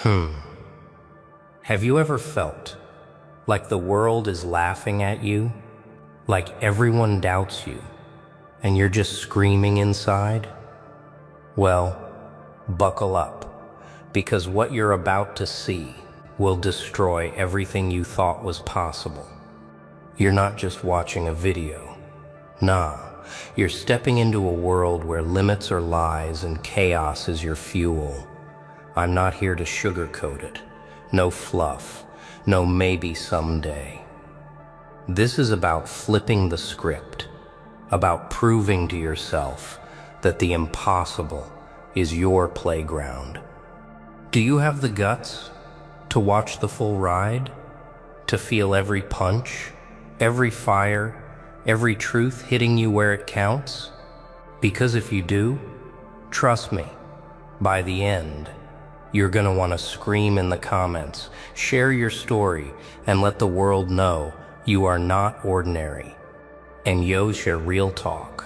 Have you ever felt like the world is laughing at you? Like everyone doubts you, and you're just screaming inside? Well, buckle up, because what you're about to see will destroy everything you thought was possible. You're not just watching a video. Nah, you're stepping into a world where limits are lies and chaos is your fuel. I'm not here to sugarcoat it. No fluff, no maybe someday. This is about flipping the script, about proving to yourself that the impossible is your playground. Do you have the guts to watch the full ride? To feel every punch, every fire, every truth hitting you where it counts? Because if you do, trust me, by the end, you're gonna want to scream in the comments, share your story, and let the world know you are not ordinary. And yo, share real talk.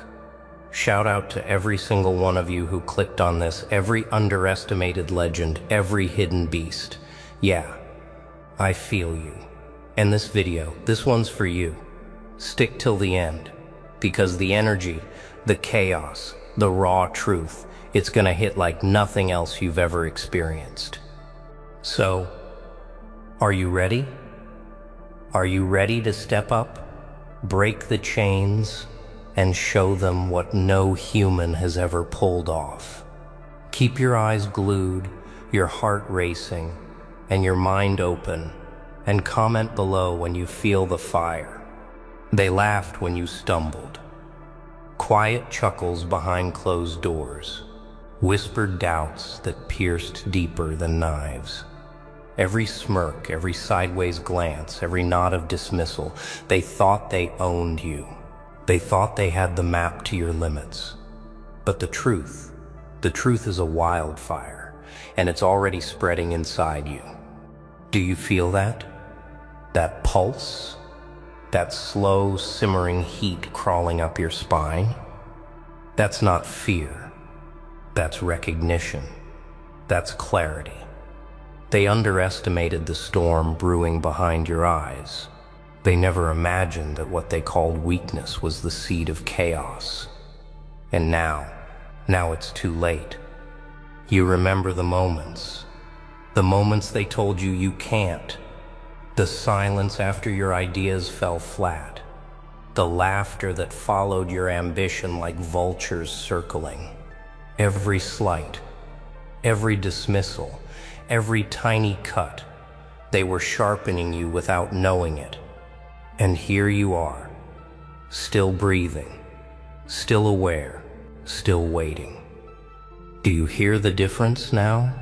Shout out to every single one of you who clicked on this, every underestimated legend, every hidden beast. Yeah, I feel you. And this video, this one's for you. Stick till the end, because the energy, the chaos, the raw truth, it's gonna hit like nothing else you've ever experienced. So, are you ready? Are you ready to step up, break the chains, and show them what no human has ever pulled off? Keep your eyes glued, your heart racing, and your mind open, and comment below when you feel the fire. They laughed when you stumbled. Quiet chuckles behind closed doors. Whispered doubts that pierced deeper than knives. Every smirk, every sideways glance, every nod of dismissal, they thought they owned you. They thought they had the map to your limits. But the truth is a wildfire, and it's already spreading inside you. Do you feel that? That pulse? That slow, simmering heat crawling up your spine? That's not fear. That's recognition. That's clarity. They underestimated the storm brewing behind your eyes. They never imagined that what they called weakness was the seed of chaos. And now it's too late. You remember the moments they told you you can't, the silence after your ideas fell flat, the laughter that followed your ambition like vultures circling. Every slight, every dismissal, every tiny cut, they were sharpening you without knowing it. And here you are, still breathing, still aware, still waiting. Do you hear the difference now?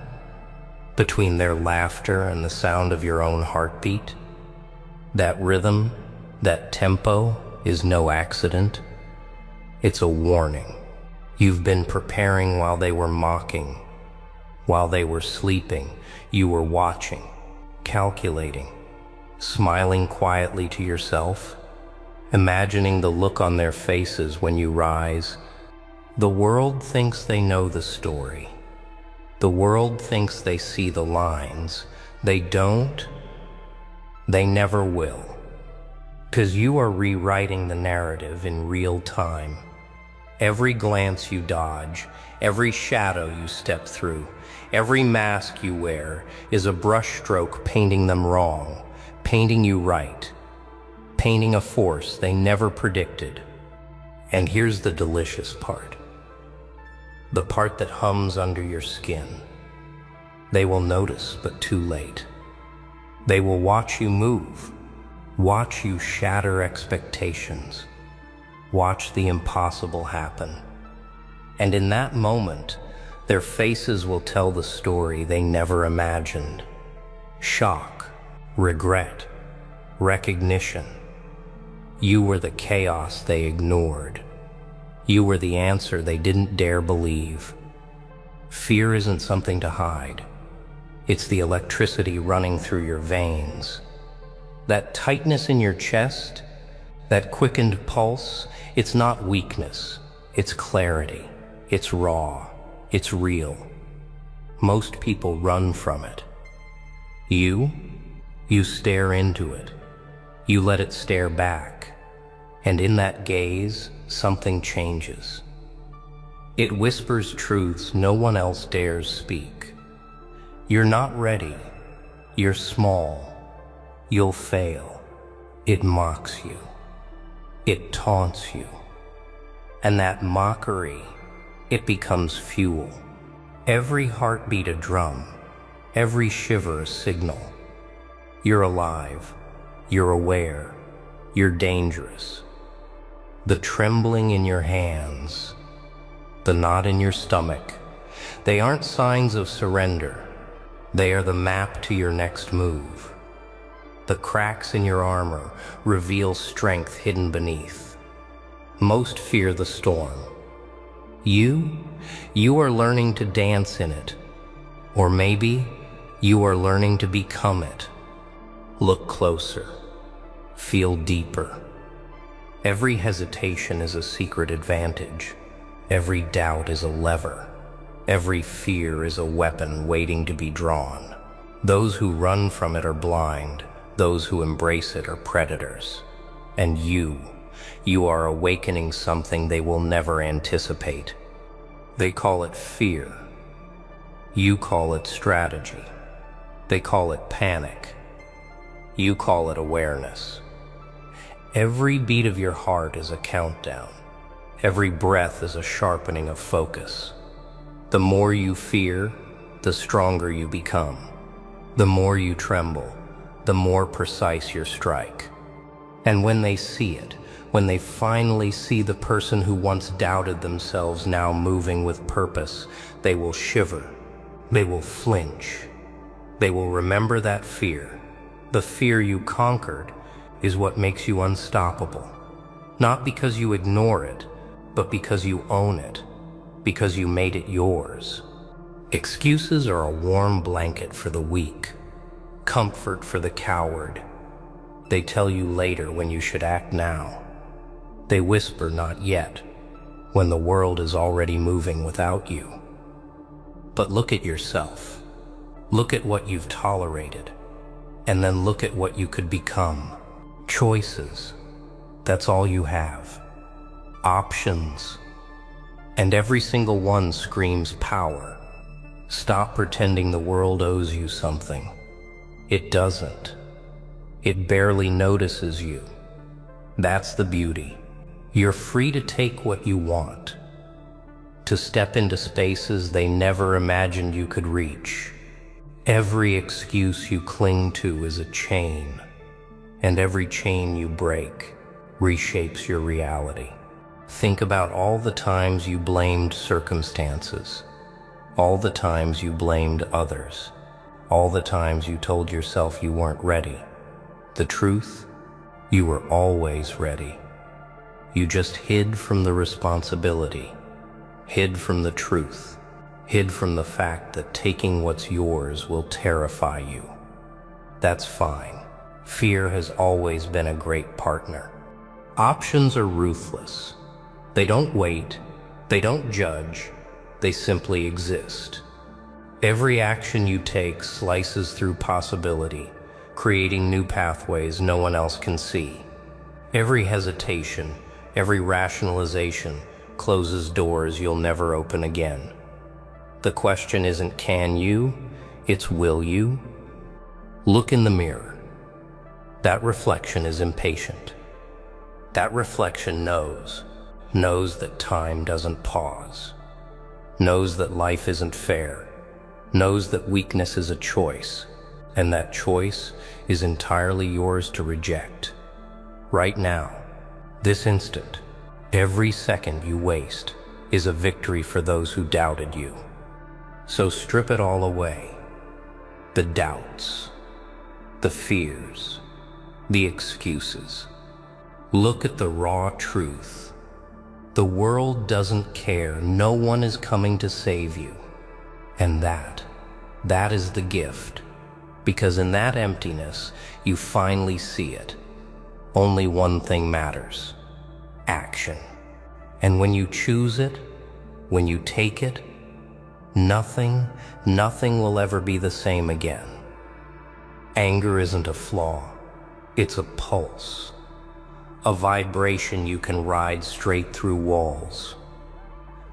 Between their laughter and the sound of your own heartbeat? That rhythm, that tempo is no accident. It's a warning. You've been preparing while they were mocking. While they were sleeping, you were watching, calculating, smiling quietly to yourself, imagining the look on their faces when you rise. The world thinks they know the story. The world thinks they see the lines. They don't. They never will. 'Cause you are rewriting the narrative in real time. Every glance you dodge, every shadow you step through, every mask you wear is a brushstroke painting them wrong, painting you right, painting a force they never predicted. And here's the delicious part. The part that hums under your skin. They will notice, but too late. They will watch you move, watch you shatter expectations, watch the impossible happen. And in that moment, their faces will tell the story they never imagined. Shock, regret, recognition. You were the chaos they ignored. You were the answer they didn't dare believe. Fear isn't something to hide. It's the electricity running through your veins. That tightness in your chest, that quickened pulse, it's not weakness, it's clarity. It's raw, it's real. Most people run from it. You stare into it. You let it stare back. And in that gaze, something changes. It whispers truths no one else dares speak. You're not ready. You're small. You'll fail. It mocks you. It taunts you. And that mockery, it becomes fuel. Every heartbeat a drum. Every shiver a signal. You're alive. You're aware. You're dangerous. The trembling in your hands, the knot in your stomach, they aren't signs of surrender. They are the map to your next move. The cracks in your armor reveal strength hidden beneath. Most fear the storm. You are learning to dance in it. Or maybe you are learning to become it. Look closer. Feel deeper. Every hesitation is a secret advantage. Every doubt is a lever. Every fear is a weapon waiting to be drawn. Those who run from it are blind. Those who embrace it are predators. And you are awakening something they will never anticipate. They call it fear. You call it strategy. They call it panic. You call it awareness. Every beat of your heart is a countdown. Every breath is a sharpening of focus. The more you fear, the stronger you become. The more you tremble, the more precise your strike. And when they see it, when they finally see the person who once doubted themselves now moving with purpose, they will shiver. They will flinch. They will remember that fear. The fear you conquered is what makes you unstoppable. Not because you ignore it, but because you own it, because you made it yours. Excuses are a warm blanket for the weak, comfort for the coward. They tell you later when you should act now. They whisper not yet, when the world is already moving without you. But look at yourself. Look at what you've tolerated, and then look at what you could become. Choices. That's all you have. Options. And every single one screams power. Stop pretending the world owes you something. It doesn't. It barely notices you. That's the beauty. You're free to take what you want, to step into spaces they never imagined you could reach. Every excuse you cling to is a chain, and every chain you break reshapes your reality. Think about all the times you blamed circumstances, all the times you blamed others, all the times you told yourself you weren't ready. The truth? You were always ready. You just hid from the responsibility, hid from the truth, hid from the fact that taking what's yours will terrify you. That's fine. Fear has always been a great partner. Options are ruthless. They don't wait, they don't judge, they simply exist. Every action you take slices through possibility, creating new pathways no one else can see. Every hesitation, every rationalization closes doors you'll never open again. The question isn't can you, it's will you? Look in the mirror. That reflection is impatient. That reflection knows that time doesn't pause, knows that life isn't fair, knows that weakness is a choice, and that choice is entirely yours to reject. Right now, this instant, every second you waste is a victory for those who doubted you. So strip it all away. The doubts, the fears, the excuses. Look at the raw truth. The world doesn't care. No one is coming to save you. And that is the gift. Because in that emptiness, you finally see it. Only one thing matters: action. And when you choose it, when you take it, nothing will ever be the same again. Anger isn't a flaw, it's a pulse, a vibration you can ride straight through walls.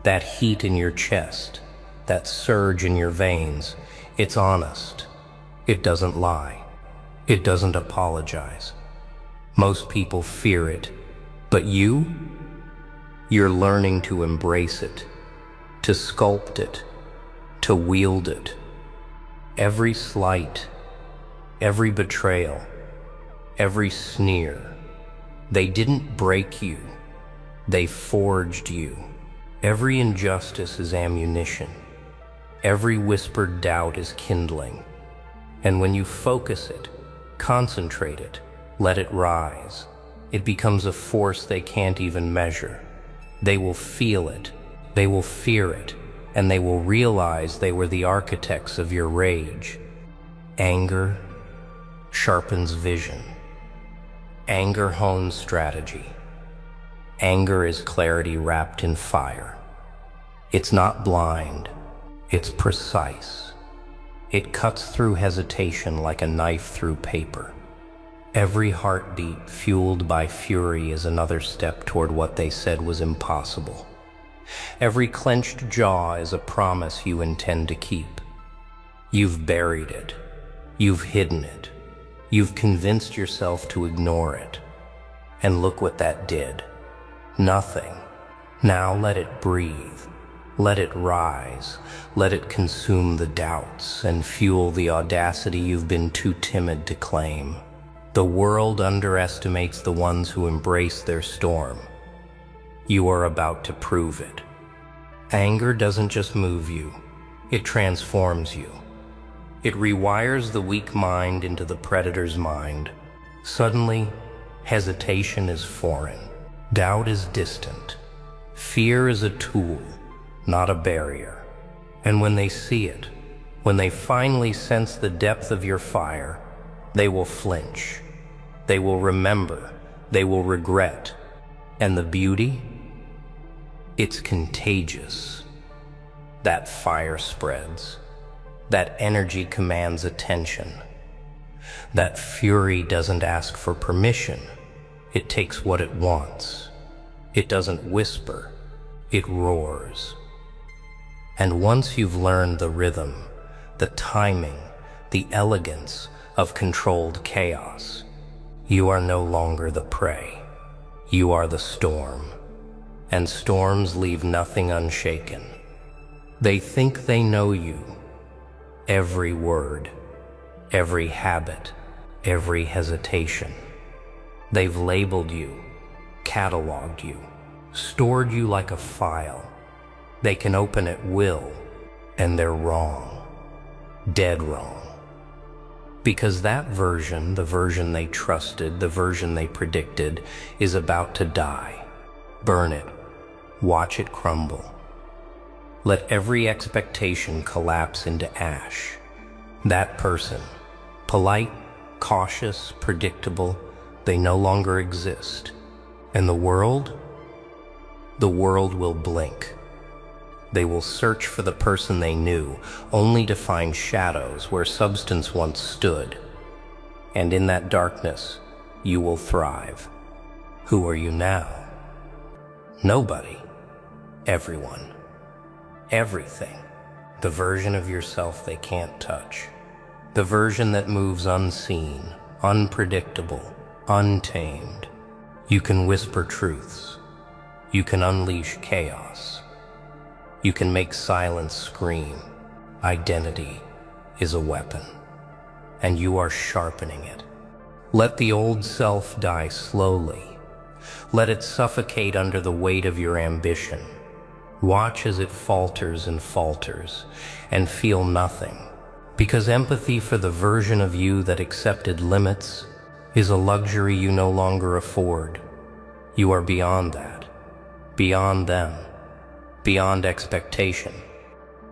That heat in your chest, that surge in your veins, it's honest. It doesn't lie. It doesn't apologize. Most people fear it, but you're learning to embrace it, to sculpt it, to wield it. Every slight, every betrayal, every sneer, they didn't break you, they forged you. Every injustice is ammunition. Every whispered doubt is kindling. And when you focus it, concentrate it, let it rise, it becomes a force they can't even measure. They will feel it, they will fear it, and they will realize they were the architects of your rage. Anger sharpens vision. Anger hones strategy. Anger is clarity wrapped in fire. It's not blind, it's precise. It cuts through hesitation like a knife through paper. Every heartbeat fueled by fury is another step toward what they said was impossible. Every clenched jaw is a promise you intend to keep. You've buried it. You've hidden it. You've convinced yourself to ignore it. And look what that did. Nothing. Now let it breathe. Let it rise. Let it consume the doubts and fuel the audacity you've been too timid to claim. The world underestimates the ones who embrace their storm. You are about to prove it. Anger doesn't just move you, it transforms you. It rewires the weak mind into the predator's mind. Suddenly, hesitation is foreign. Doubt is distant. Fear is a tool, not a barrier. And when they see it, when they finally sense the depth of your fire, they will flinch. They will remember. They will regret. And the beauty? It's contagious. That fire spreads. That energy commands attention. That fury doesn't ask for permission. It takes what it wants. It doesn't whisper. It roars. And once you've learned the rhythm, the timing, the elegance of controlled chaos, you are no longer the prey. You are the storm. And storms leave nothing unshaken. They think they know you. Every word, every habit, every hesitation. They've labeled you, cataloged you, stored you like a file. They can open at will, and they're wrong. Dead wrong. Because that version, the version they trusted, the version they predicted, is about to die. Burn it. Watch it crumble. Let every expectation collapse into ash. That person, polite, cautious, predictable, they no longer exist. And the world will blink. They will search for the person they knew, only to find shadows where substance once stood. And in that darkness, you will thrive. Who are you now? Nobody. Everyone. Everything. The version of yourself they can't touch. The version that moves unseen, unpredictable, untamed. You can whisper truths. You can unleash chaos. You can make silence scream. Identity is a weapon, and you are sharpening it. Let the old self die slowly. Let it suffocate under the weight of your ambition. Watch as it falters, and feel nothing. Because empathy for the version of you that accepted limits is a luxury you no longer afford. You are beyond that, beyond them, beyond expectation.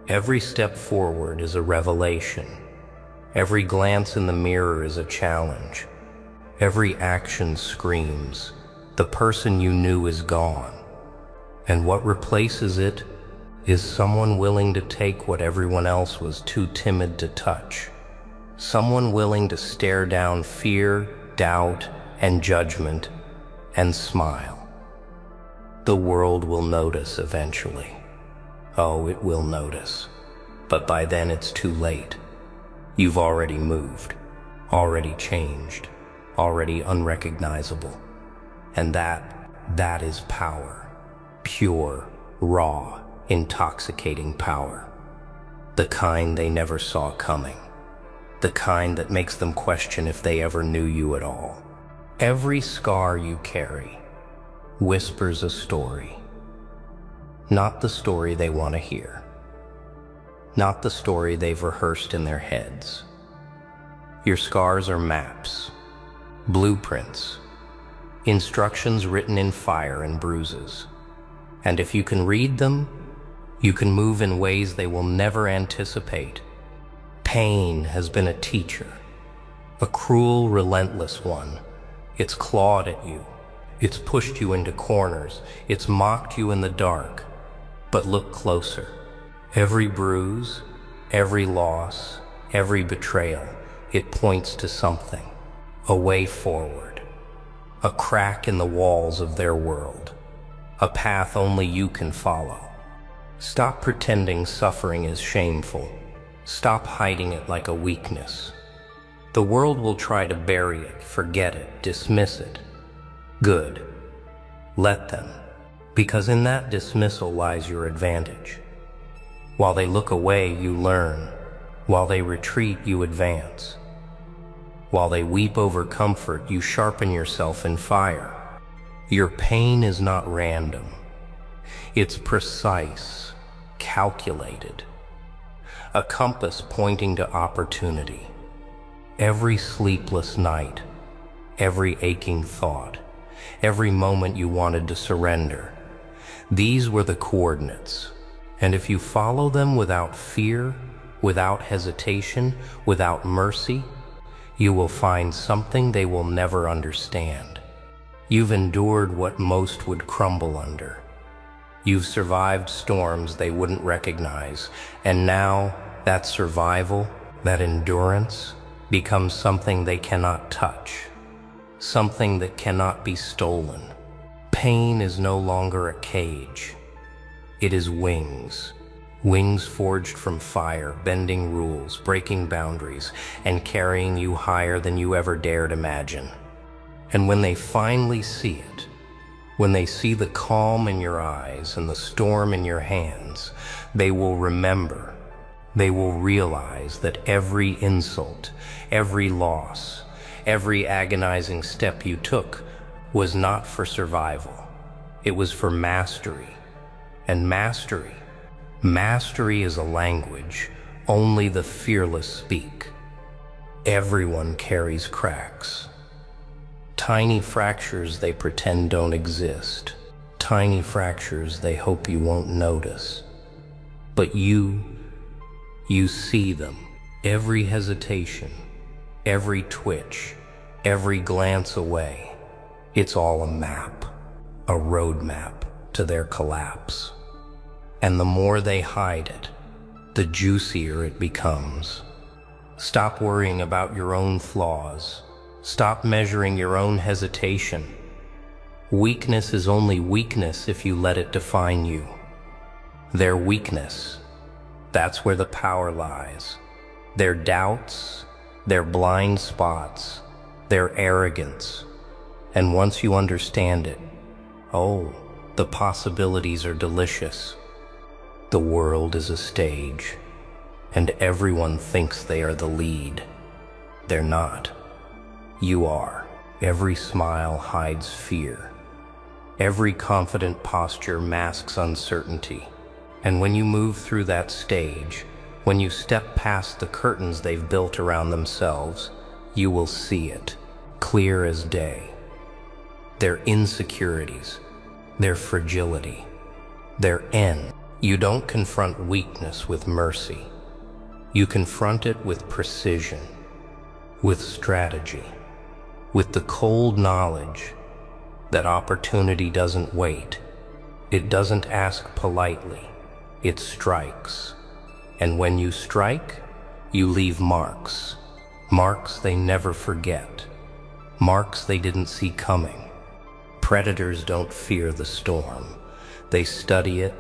Every step forward is a revelation. Every glance in the mirror is a challenge. Every action screams, the person you knew is gone. And what replaces it is someone willing to take what everyone else was too timid to touch. Someone willing to stare down fear, doubt, and judgment and smile. The world will notice eventually. Oh, it will notice. But by then it's too late. You've already moved, already changed, already unrecognizable. And that is power. Pure, raw, intoxicating power. The kind they never saw coming. The kind that makes them question if they ever knew you at all. Every scar you carry whispers a story. Not the story they want to hear. Not the story they've rehearsed in their heads. Your scars are maps, blueprints, instructions written in fire and bruises. And if you can read them, you can move in ways they will never anticipate. Pain has been a teacher, a cruel, relentless one. It's clawed at you. It's pushed you into corners. It's mocked you in the dark. But look closer. Every bruise, every loss, every betrayal, it points to something, a way forward, a crack in the walls of their world, a path only you can follow. Stop pretending suffering is shameful. Stop hiding it like a weakness. The world will try to bury it, forget it, dismiss it. Good. Let them, because in that dismissal lies your advantage. While they look away, you learn. While they retreat, you advance. While they weep over comfort, you sharpen yourself in fire. Your pain is not random. It's precise, calculated. A compass pointing to opportunity. Every sleepless night, every aching thought, every moment you wanted to surrender. These were the coordinates. And if you follow them without fear, without hesitation, without mercy, you will find something they will never understand. You've endured what most would crumble under. You've survived storms they wouldn't recognize, and now that survival, that endurance, becomes something they cannot touch, something that cannot be stolen. Pain is no longer a cage. It is wings. Wings forged from fire, bending rules, breaking boundaries, and carrying you higher than you ever dared imagine. And when they finally see it, when they see the calm in your eyes and the storm in your hands, they will remember. They will realize that every insult, every loss, every agonizing step you took was not for survival. It was for mastery. And mastery is a language only the fearless speak. Everyone carries cracks. Tiny fractures they pretend don't exist. Tiny fractures they hope you won't notice. But you see them. Every hesitation, every twitch, every glance away. It's all a map, a roadmap to their collapse. And the more they hide it, the juicier it becomes. Stop worrying about your own flaws. Stop measuring your own hesitation. Weakness is only weakness if you let it define you. Their weakness, that's where the power lies. Their doubts, their blind spots, their arrogance. And once you understand it, oh, the possibilities are delicious. The world is a stage, and everyone thinks they are the lead. They're not. You are. Every smile hides fear. Every confident posture masks uncertainty. And when you move through that stage, when you step past the curtains they've built around themselves, you will see it, clear as day. Their insecurities, their fragility, their end. You don't confront weakness with mercy. You confront it with precision, with strategy, with the cold knowledge that opportunity doesn't wait. It doesn't ask politely. It strikes. And when you strike, you leave marks. Marks they never forget. Marks they didn't see coming. Predators don't fear the storm. They study it,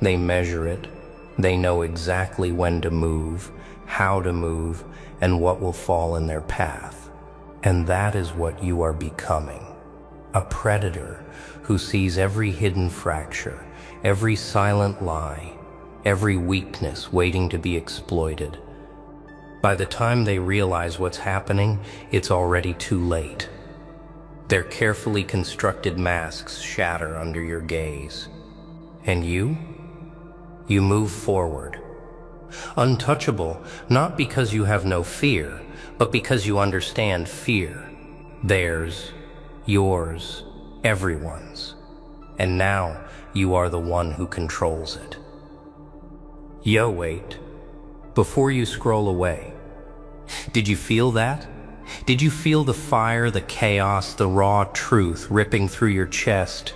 they measure it, they know exactly when to move, how to move, and what will fall in their path. And that is what you are becoming. A predator who sees every hidden fracture, every silent lie, every weakness waiting to be exploited. By the time they realize what's happening, it's already too late. Their carefully constructed masks shatter under your gaze. And you move forward. Untouchable, not because you have no fear, but because you understand fear. Theirs, yours, everyone's. And now you are the one who controls it. Yo, wait. Before you scroll away, did you feel that? Did you feel the fire, the chaos, the raw truth ripping through your chest?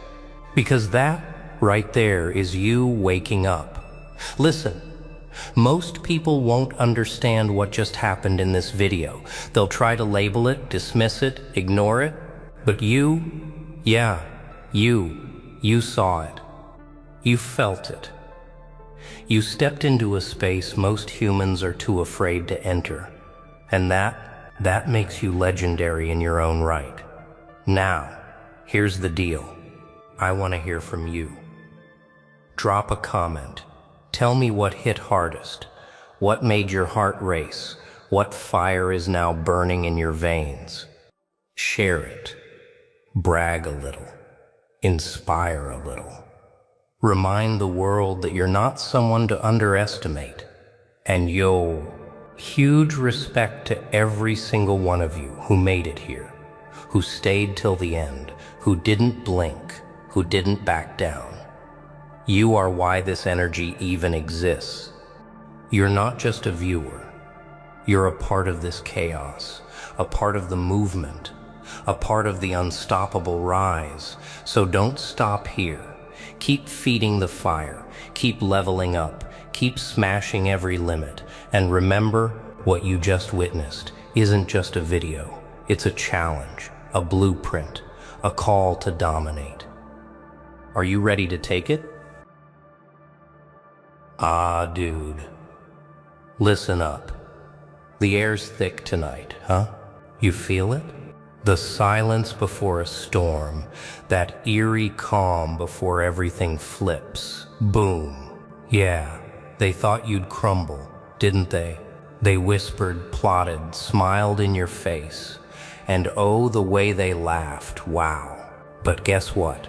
Because that right there is you waking up. Listen, most people won't understand what just happened in this video. They'll try to label it, dismiss it, ignore it. But you, yeah, you saw it. You felt it. You stepped into a space most humans are too afraid to enter. And that makes you legendary in your own right. Now, here's the deal. I want to hear from you. Drop a comment. Tell me what hit hardest. What made your heart race? What fire is now burning in your veins? Share it. Brag a little. Inspire a little. Remind the world that you're not someone to underestimate. And yo, huge respect to every single one of you who made it here, who stayed till the end, who didn't blink, who didn't back down. You are why this energy even exists. You're not just a viewer. You're a part of this chaos, a part of the movement, a part of the unstoppable rise. So don't stop here. Keep feeding the fire, keep leveling up, keep smashing every limit, and remember, what you just witnessed isn't just a video. It's a challenge, a blueprint, a call to dominate. Are you ready to take it? Ah, dude. Listen up. The air's thick tonight, huh? You feel it? The silence before a storm, that eerie calm before everything flips. Boom. Yeah, they thought you'd crumble, didn't they? They whispered, plotted, smiled in your face. And oh, the way they laughed, wow. But guess what?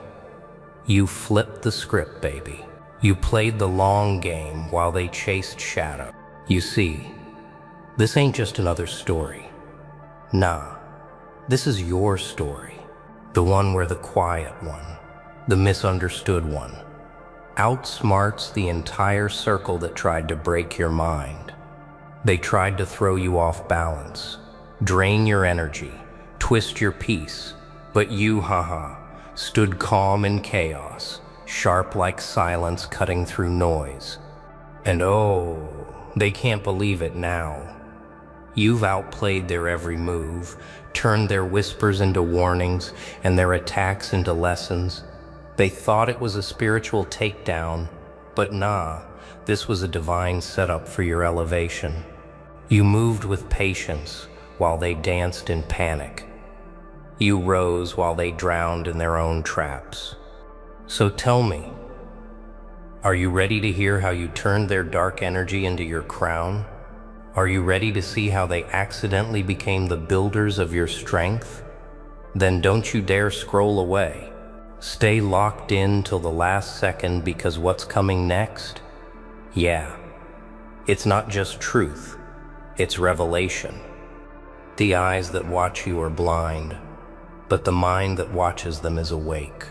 You flipped the script, baby. You played the long game while they chased shadow. You see, this ain't just another story. Nah. This is your story, the one where the quiet one, the misunderstood one, outsmarts the entire circle that tried to break your mind. They tried to throw you off balance, drain your energy, twist your peace, but you, stood calm in chaos, sharp like silence cutting through noise. And oh, they can't believe it now. You've outplayed their every move, turned their whispers into warnings and their attacks into lessons. They thought it was a spiritual takedown, but nah, this was a divine setup for your elevation. You moved with patience while they danced in panic. You rose while they drowned in their own traps. So tell me, are you ready to hear how you turned their dark energy into your crown? Are you ready to see how they accidentally became the builders of your strength? Then don't you dare scroll away. Stay locked in till the last second, because what's coming next? Yeah, it's not just truth, it's revelation. The eyes that watch you are blind, but the mind that watches them is awake.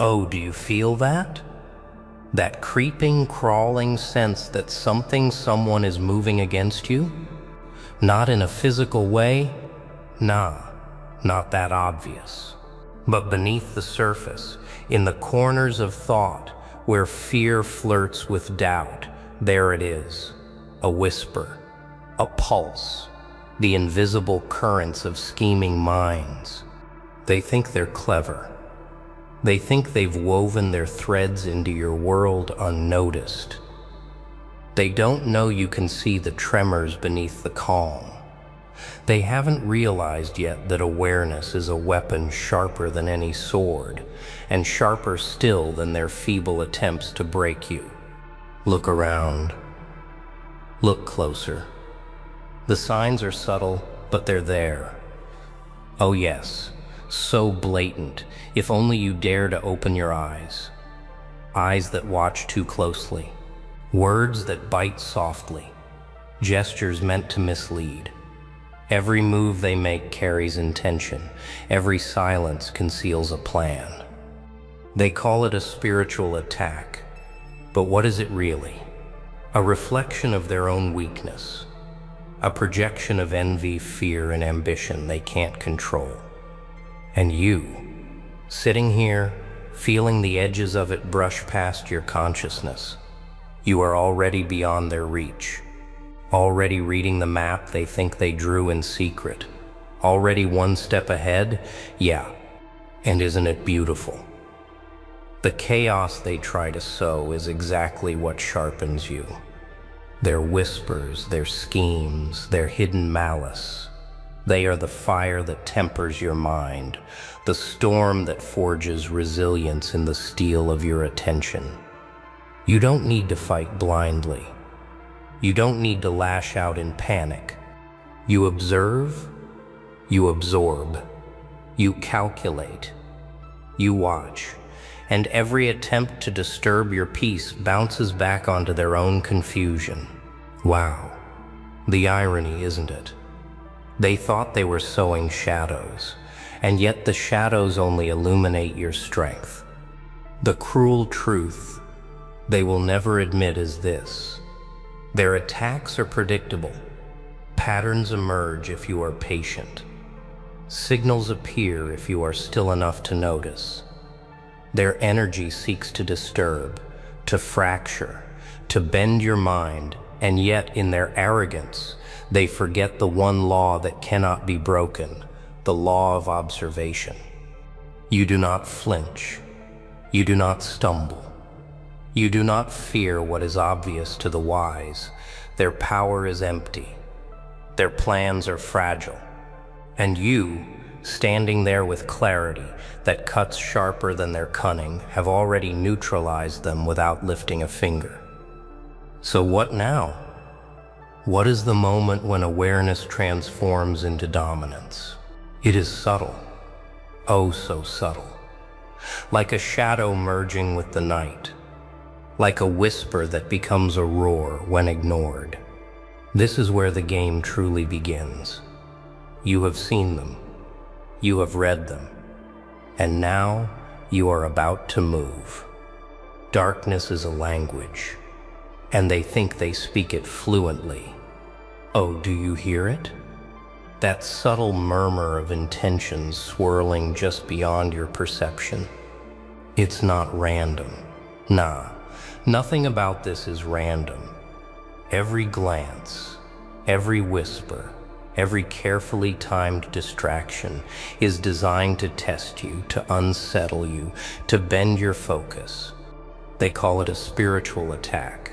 Oh, do you feel that? That creeping, crawling sense that someone is moving against you? Not in a physical way? Nah, not that obvious. But beneath the surface, in the corners of thought, where fear flirts with doubt, there it is. A whisper, a pulse, the invisible currents of scheming minds. They think they're clever. They think they've woven their threads into your world unnoticed. They don't know you can see the tremors beneath the calm. They haven't realized yet that awareness is a weapon sharper than any sword, and sharper still than their feeble attempts to break you. Look around. Look closer. The signs are subtle, but they're there. Oh yes, so blatant, if only you dare to open your eyes. Eyes that watch too closely. Words that bite softly. Gestures meant to mislead. Every move they make carries intention. Every silence conceals a plan. They call it a spiritual attack. But what is it really? A reflection of their own weakness. A projection of envy, fear, and ambition they can't control. And you, sitting here, feeling the edges of it brush past your consciousness, you are already beyond their reach. Already reading the map they think they drew in secret. Already one step ahead? Yeah. And isn't it beautiful? The chaos they try to sow is exactly what sharpens you. Their whispers, their schemes, their hidden malice. They are the fire that tempers your mind, the storm that forges resilience in the steel of your attention. You don't need to fight blindly. You don't need to lash out in panic. You observe, you absorb, you calculate, you watch, and every attempt to disturb your peace bounces back onto their own confusion. Wow, the irony, isn't it? They thought they were sowing shadows, and yet the shadows only illuminate your strength. The cruel truth they will never admit is this: their attacks are predictable. Patterns emerge if you are patient. Signals appear if you are still enough to notice. Their energy seeks to disturb, to fracture, to bend your mind, and yet in their arrogance, they forget the one law that cannot be broken, the law of observation. You do not flinch. You do not stumble. You do not fear what is obvious to the wise. Their power is empty. Their plans are fragile. And you, standing there with clarity that cuts sharper than their cunning, have already neutralized them without lifting a finger. So what now? What is the moment when awareness transforms into dominance? It is subtle. Oh, so subtle. Like a shadow merging with the night. Like a whisper that becomes a roar when ignored. This is where the game truly begins. You have seen them. You have read them. And now you are about to move. Darkness is a language, and they think they speak it fluently. Oh, do you hear it? That subtle murmur of intentions swirling just beyond your perception. It's not random. Nah. Nothing about this is random. Every glance, every whisper, every carefully timed distraction is designed to test you, to unsettle you, to bend your focus. They call it a spiritual attack,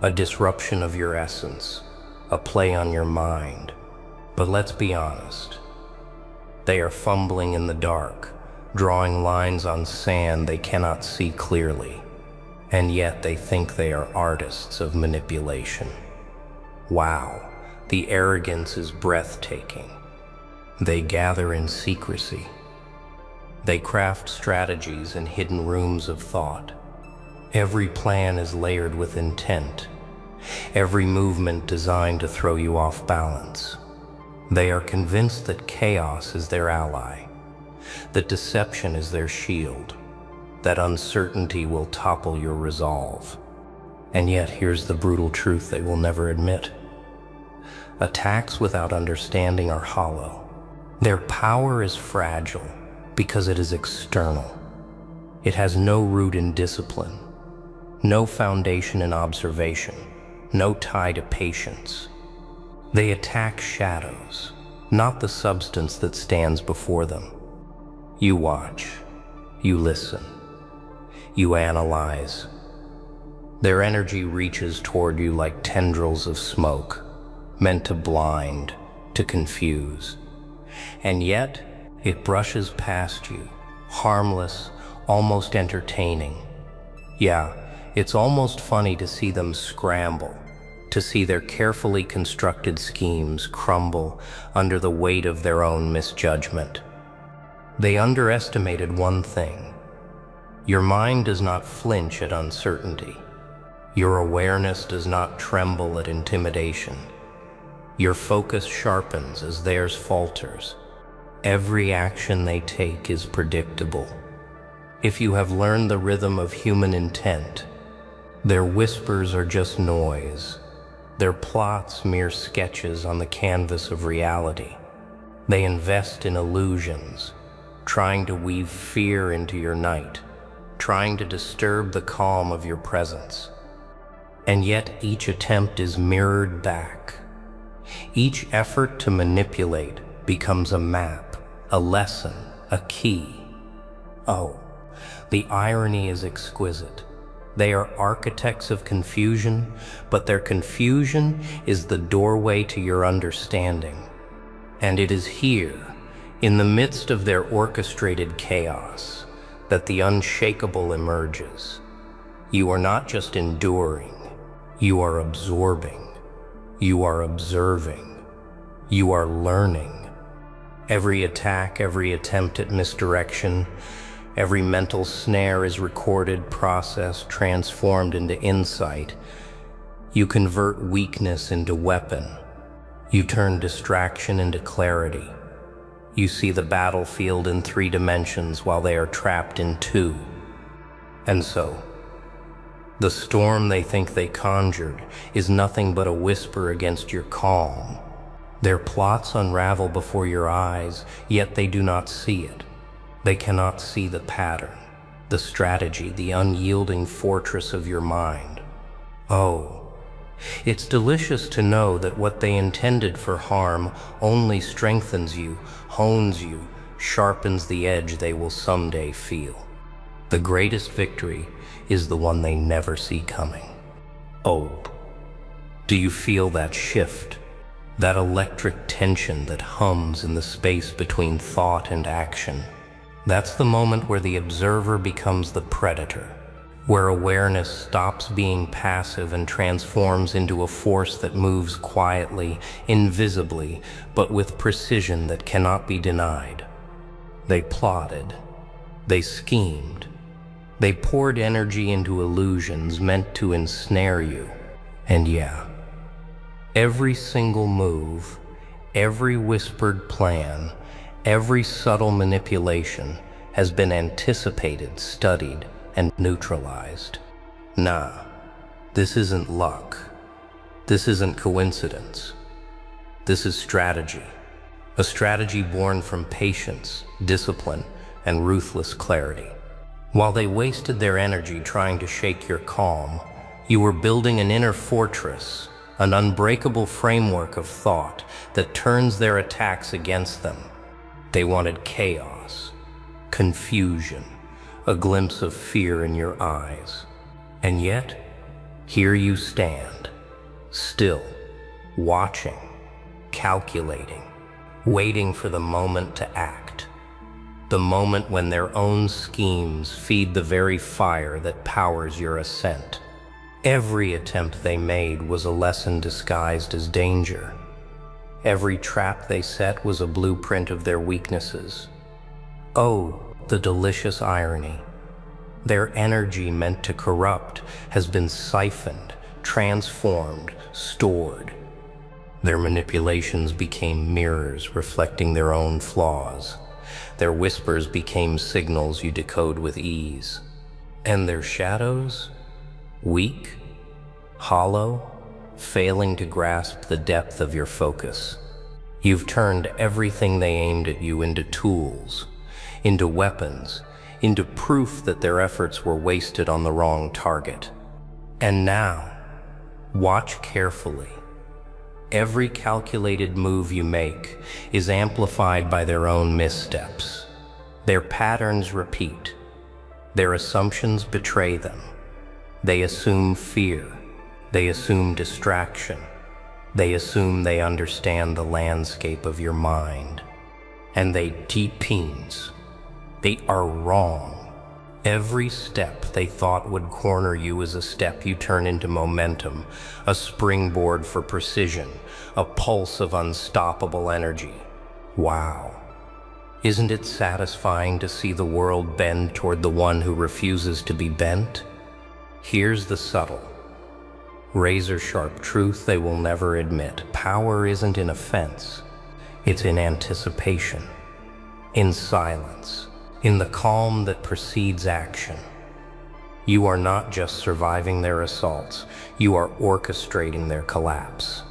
a disruption of your essence, a play on your mind. But let's be honest. They are fumbling in the dark, drawing lines on sand they cannot see clearly. And yet they think they are artists of manipulation. Wow, the arrogance is breathtaking. They gather in secrecy. They craft strategies in hidden rooms of thought. Every plan is layered with intent. Every movement designed to throw you off balance. They are convinced that chaos is their ally, that deception is their shield, that uncertainty will topple your resolve. And yet here's the brutal truth they will never admit. Attacks without understanding are hollow. Their power is fragile because it is external. It has no root in discipline, no foundation in observation, no tie to patience. They attack shadows, not the substance that stands before them. You watch, you listen, you analyze. Their energy reaches toward you like tendrils of smoke, meant to blind, to confuse. And yet, it brushes past you, harmless, almost entertaining. Yeah, it's almost funny to see them scramble, to see their carefully constructed schemes crumble under the weight of their own misjudgment. They underestimated one thing. Your mind does not flinch at uncertainty. Your awareness does not tremble at intimidation. Your focus sharpens as theirs falters. Every action they take is predictable. If you have learned the rhythm of human intent, their whispers are just noise, their plots mere sketches on the canvas of reality. They invest in illusions, trying to weave fear into your night, trying to disturb the calm of your presence. And yet each attempt is mirrored back. Each effort to manipulate becomes a map, a lesson, a key. Oh, the irony is exquisite. They are architects of confusion, but their confusion is the doorway to your understanding. And it is here, in the midst of their orchestrated chaos, that the unshakable emerges. You are not just enduring, you are absorbing, you are observing, you are learning. Every attack, every attempt at misdirection, every mental snare is recorded, processed, transformed into insight. You convert weakness into weapon. You turn distraction into clarity. You see the battlefield in 3 dimensions while they are trapped in 2. And so, the storm they think they conjured is nothing but a whisper against your calm. Their plots unravel before your eyes, yet they do not see it. They cannot see the pattern, the strategy, the unyielding fortress of your mind. Oh, it's delicious to know that what they intended for harm only strengthens you, hones you, sharpens the edge they will someday feel. The greatest victory is the one they never see coming. Oh, do you feel that shift? That electric tension that hums in the space between thought and action? That's the moment where the observer becomes the predator, where awareness stops being passive and transforms into a force that moves quietly, invisibly, but with precision that cannot be denied. They plotted, they schemed, they poured energy into illusions meant to ensnare you. And yeah, every single move, every whispered plan, every subtle manipulation has been anticipated, studied, and neutralized. Nah, this isn't luck. This isn't coincidence. This is strategy. A strategy born from patience, discipline, and ruthless clarity. While they wasted their energy trying to shake your calm, you were building an inner fortress, an unbreakable framework of thought that turns their attacks against them. They wanted chaos, confusion, a glimpse of fear in your eyes. And yet, here you stand, still, watching, calculating, waiting for the moment to act. The moment when their own schemes feed the very fire that powers your ascent. Every attempt they made was a lesson disguised as danger. Every trap they set was a blueprint of their weaknesses. Oh, the delicious irony. Their energy meant to corrupt has been siphoned, transformed, stored. Their manipulations became mirrors reflecting their own flaws. Their whispers became signals you decode with ease. And their shadows? Weak, hollow, failing to grasp the depth of your focus. You've turned everything they aimed at you into tools, into weapons, into proof that their efforts were wasted on the wrong target. And now, watch carefully. Every calculated move you make is amplified by their own missteps. Their patterns repeat. Their assumptions betray them. They assume fear. They assume distraction. They assume they understand the landscape of your mind. And they depends. They are wrong. Every step they thought would corner you is a step you turn into momentum, a springboard for precision, a pulse of unstoppable energy. Wow. Isn't it satisfying to see the world bend toward the one who refuses to be bent? Here's the subtle, razor-sharp truth they will never admit. Power isn't in offense. It's in anticipation, in silence, in the calm that precedes action. You are not just surviving their assaults, you are orchestrating their collapse.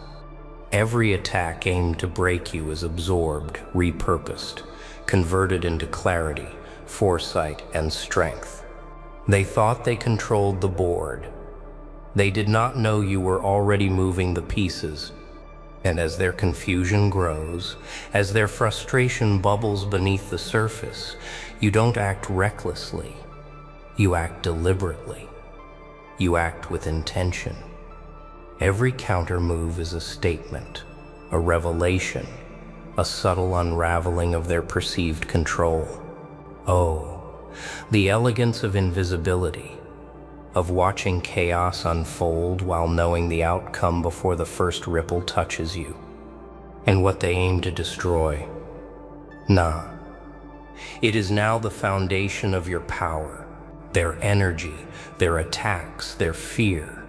Every attack aimed to break you is absorbed, repurposed, converted into clarity, foresight, and strength. They thought they controlled the board. They did not know you were already moving the pieces. And as their confusion grows, as their frustration bubbles beneath the surface, you don't act recklessly. You act deliberately. You act with intention. Every counter move is a statement, a revelation, a subtle unraveling of their perceived control. Oh, the elegance of invisibility, of watching chaos unfold while knowing the outcome before the first ripple touches you. And what they aim to destroy? Nah. It is now the foundation of your power, their energy, their attacks, their fear.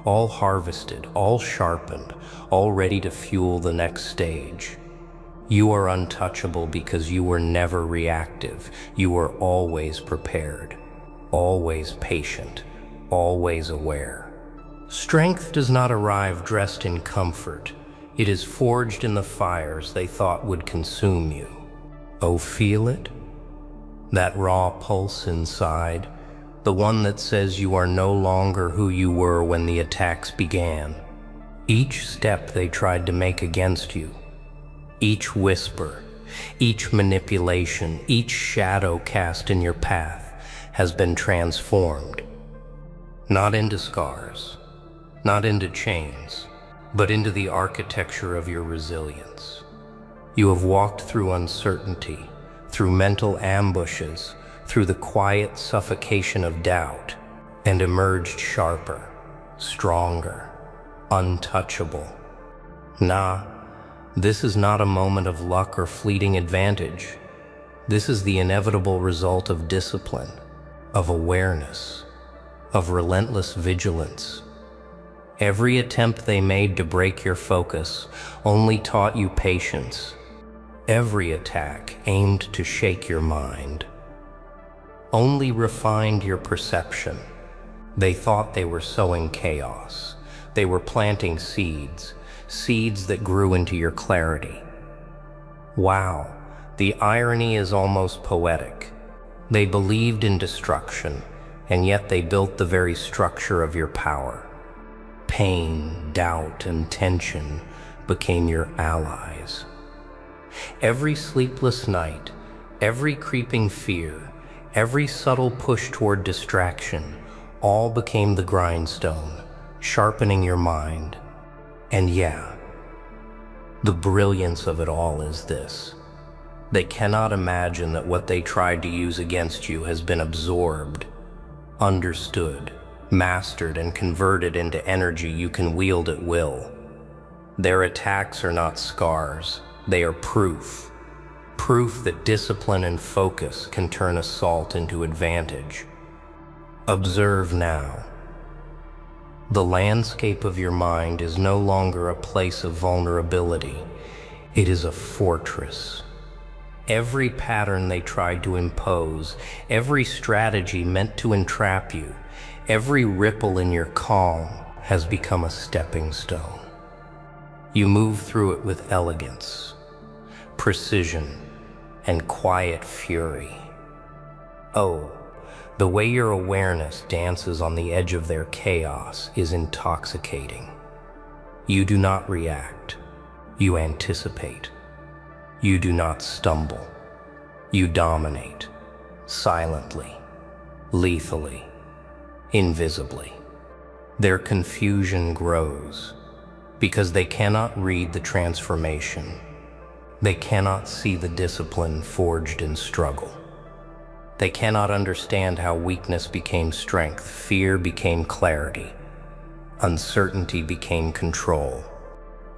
All harvested, all sharpened, all ready to fuel the next stage. You are untouchable because you were never reactive. You were always prepared, always patient, always aware. Strength does not arrive dressed in comfort. It is forged in the fires they thought would consume you. Oh, feel it? That raw pulse inside, the one that says you are no longer who you were when the attacks began. Each step they tried to make against you, each whisper, each manipulation, each shadow cast in your path has been transformed. Not into scars, not into chains, but into the architecture of your resilience. You have walked through uncertainty, through mental ambushes, through the quiet suffocation of doubt, and emerged sharper, stronger, untouchable. Nah, this is not a moment of luck or fleeting advantage. This is the inevitable result of discipline, of awareness, of relentless vigilance. Every attempt they made to break your focus only taught you patience. Every attack aimed to shake your mind only refined your perception. They thought they were sowing chaos. They were planting seeds, seeds that grew into your clarity. Wow, the irony is almost poetic. They believed in destruction, and yet they built the very structure of your power. Pain, doubt, and tension became your allies. Every sleepless night, every creeping fear, every subtle push toward distraction, all became the grindstone, sharpening your mind. And yeah, the brilliance of it all is this. They cannot imagine that what they tried to use against you has been absorbed, understood, mastered, and converted into energy you can wield at will. Their attacks are not scars, they are proof. Proof that discipline and focus can turn assault into advantage. Observe now. The landscape of your mind is no longer a place of vulnerability. It is a fortress. Every pattern they tried to impose, every strategy meant to entrap you, every ripple in your calm has become a stepping stone. You move through it with elegance, precision, and quiet fury. Oh, the way your awareness dances on the edge of their chaos is intoxicating. You do not react. You anticipate. You do not stumble. You dominate, silently, lethally, invisibly. Their confusion grows because they cannot read the transformation. They cannot see the discipline forged in struggle. They cannot understand how weakness became strength, fear became clarity, uncertainty became control.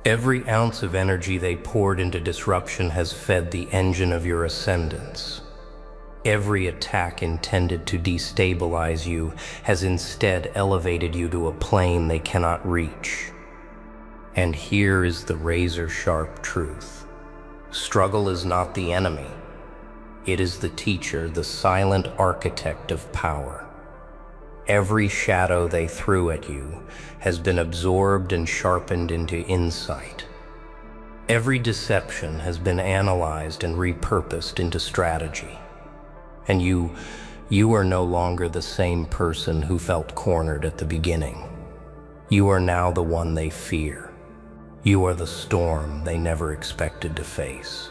Every ounce of energy they poured into disruption has fed the engine of your ascendance. Every attack intended to destabilize you has instead elevated you to a plane they cannot reach. And here is the razor-sharp truth. Struggle is not the enemy. It is the teacher, the silent architect of power. Every shadow they threw at you has been absorbed and sharpened into insight. Every deception has been analyzed and repurposed into strategy. And you are no longer the same person who felt cornered at the beginning. You are now the one they fear. You are the storm they never expected to face.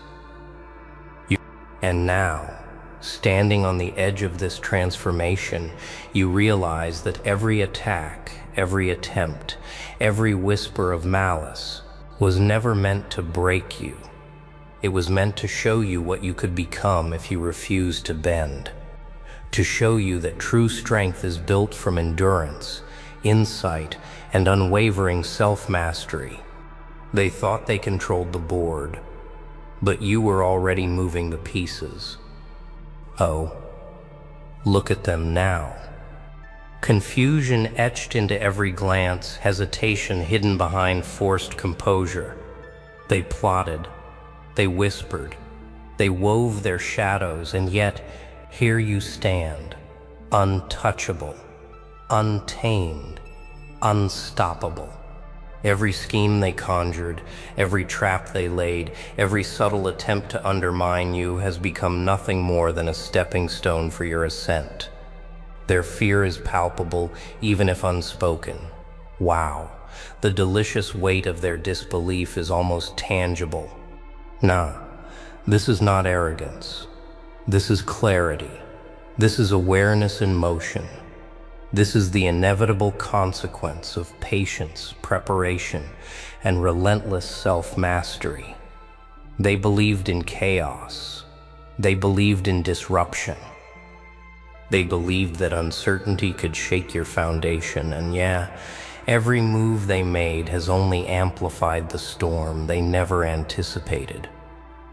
And now, standing on the edge of this transformation, you realize that every attack, every attempt, every whisper of malice was never meant to break you. It was meant to show you what you could become if you refused to bend, to show you that true strength is built from endurance, insight, and unwavering self-mastery. They thought they controlled the board, but you were already moving the pieces. Oh, look at them now. Confusion etched into every glance, hesitation hidden behind forced composure. They plotted, they whispered, they wove their shadows, and yet here you stand, untouchable, untamed, unstoppable. Every scheme they conjured, every trap they laid, every subtle attempt to undermine you has become nothing more than a stepping stone for your ascent. Their fear is palpable, even if unspoken. Wow, the delicious weight of their disbelief is almost tangible. Nah, this is not arrogance. This is clarity. This is awareness in motion. This is the inevitable consequence of patience, preparation, and relentless self-mastery. They believed in chaos. They believed in disruption. They believed that uncertainty could shake your foundation, and yeah, every move they made has only amplified the storm they never anticipated.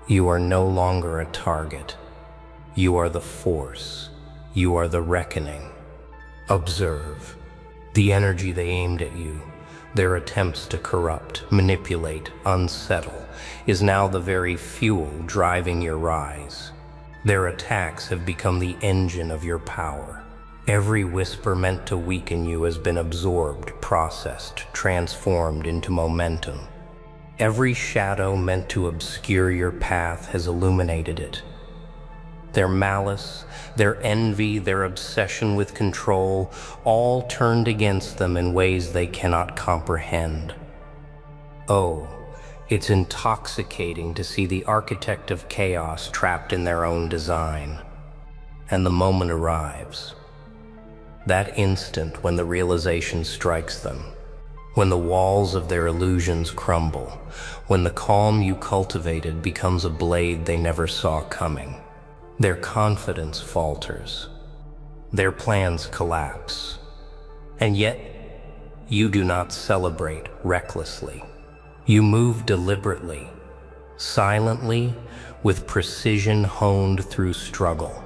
You are no longer a target. You are the force. You are the reckoning. Observe the energy they aimed at you. Their attempts to corrupt, manipulate, unsettle is now the very fuel driving your rise. Their attacks have become the engine of your power. Every whisper meant to weaken you has been absorbed, processed, transformed into momentum. Every shadow meant to obscure your path has illuminated it. Their malice, their envy, their obsession with control, all turned against them in ways they cannot comprehend. Oh, it's intoxicating to see the architect of chaos trapped in their own design. And the moment arrives. That instant when the realization strikes them. When the walls of their illusions crumble. When the calm you cultivated becomes a blade they never saw coming. Their confidence falters. Their plans collapse. And yet, you do not celebrate recklessly. You move deliberately, silently, with precision honed through struggle.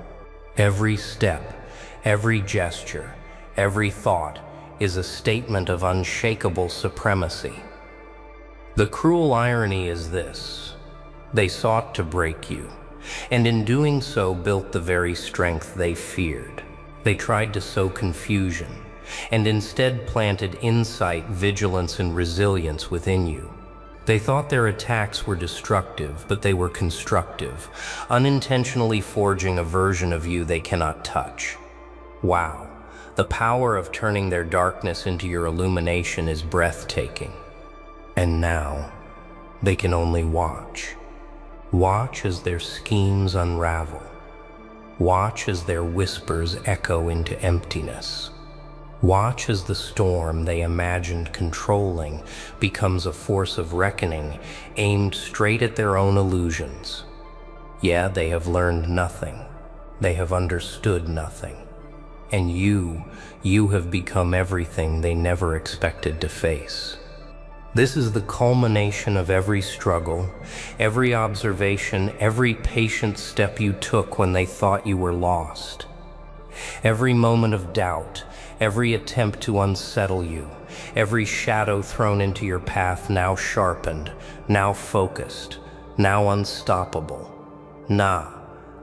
Every step, every gesture, every thought is a statement of unshakable supremacy. The cruel irony is this: they sought to break you, and in doing so built the very strength they feared. They tried to sow confusion, and instead planted insight, vigilance, and resilience within you. They thought their attacks were destructive, but they were constructive, unintentionally forging a version of you they cannot touch. Wow, the power of turning their darkness into your illumination is breathtaking. And now, they can only watch. Watch as their schemes unravel. Watch as their whispers echo into emptiness. Watch as the storm they imagined controlling becomes a force of reckoning aimed straight at their own illusions. Yeah, they have learned nothing. They have understood nothing. And you have become everything they never expected to face. This is the culmination of every struggle, every observation, every patient step you took when they thought you were lost. Every moment of doubt, every attempt to unsettle you, every shadow thrown into your path now sharpened, now focused, now unstoppable. Nah,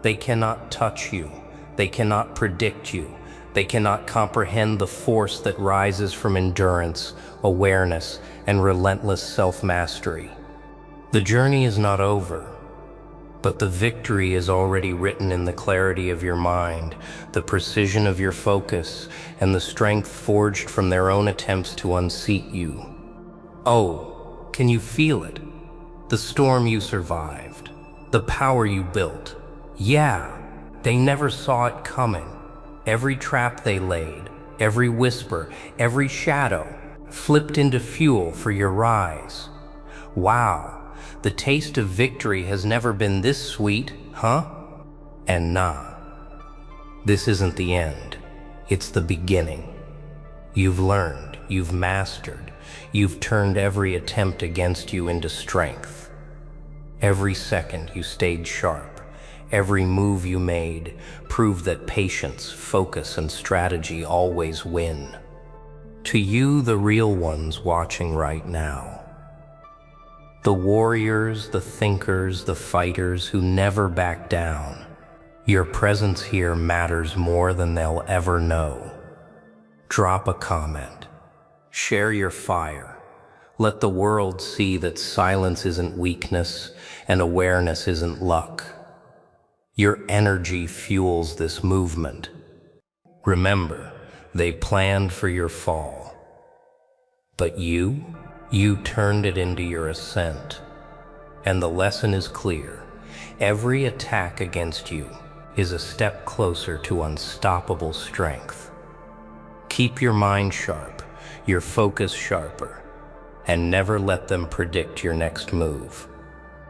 they cannot touch you, they cannot predict you, they cannot comprehend the force that rises from endurance, awareness, and relentless self-mastery. The journey is not over, but the victory is already written in the clarity of your mind, the precision of your focus, and the strength forged from their own attempts to unseat you. Oh, can you feel it? The storm you survived, the power you built. Yeah, they never saw it coming. Every trap they laid, every whisper, every shadow, flipped into fuel for your rise. Wow, the taste of victory has never been this sweet, huh? And nah, this isn't the end. It's the beginning. You've learned, you've mastered, you've turned every attempt against you into strength. Every second you stayed sharp. Every move you made proved that patience, focus, and strategy always win. To you, the real ones watching right now. The warriors, the thinkers, the fighters who never back down. Your presence here matters more than they'll ever know. Drop a comment. Share your fire. Let the world see that silence isn't weakness and awareness isn't luck. Your energy fuels this movement. Remember, they planned for your fall. But you turned it into your ascent. And the lesson is clear. Every attack against you is a step closer to unstoppable strength. Keep your mind sharp, your focus sharper, and never let them predict your next move.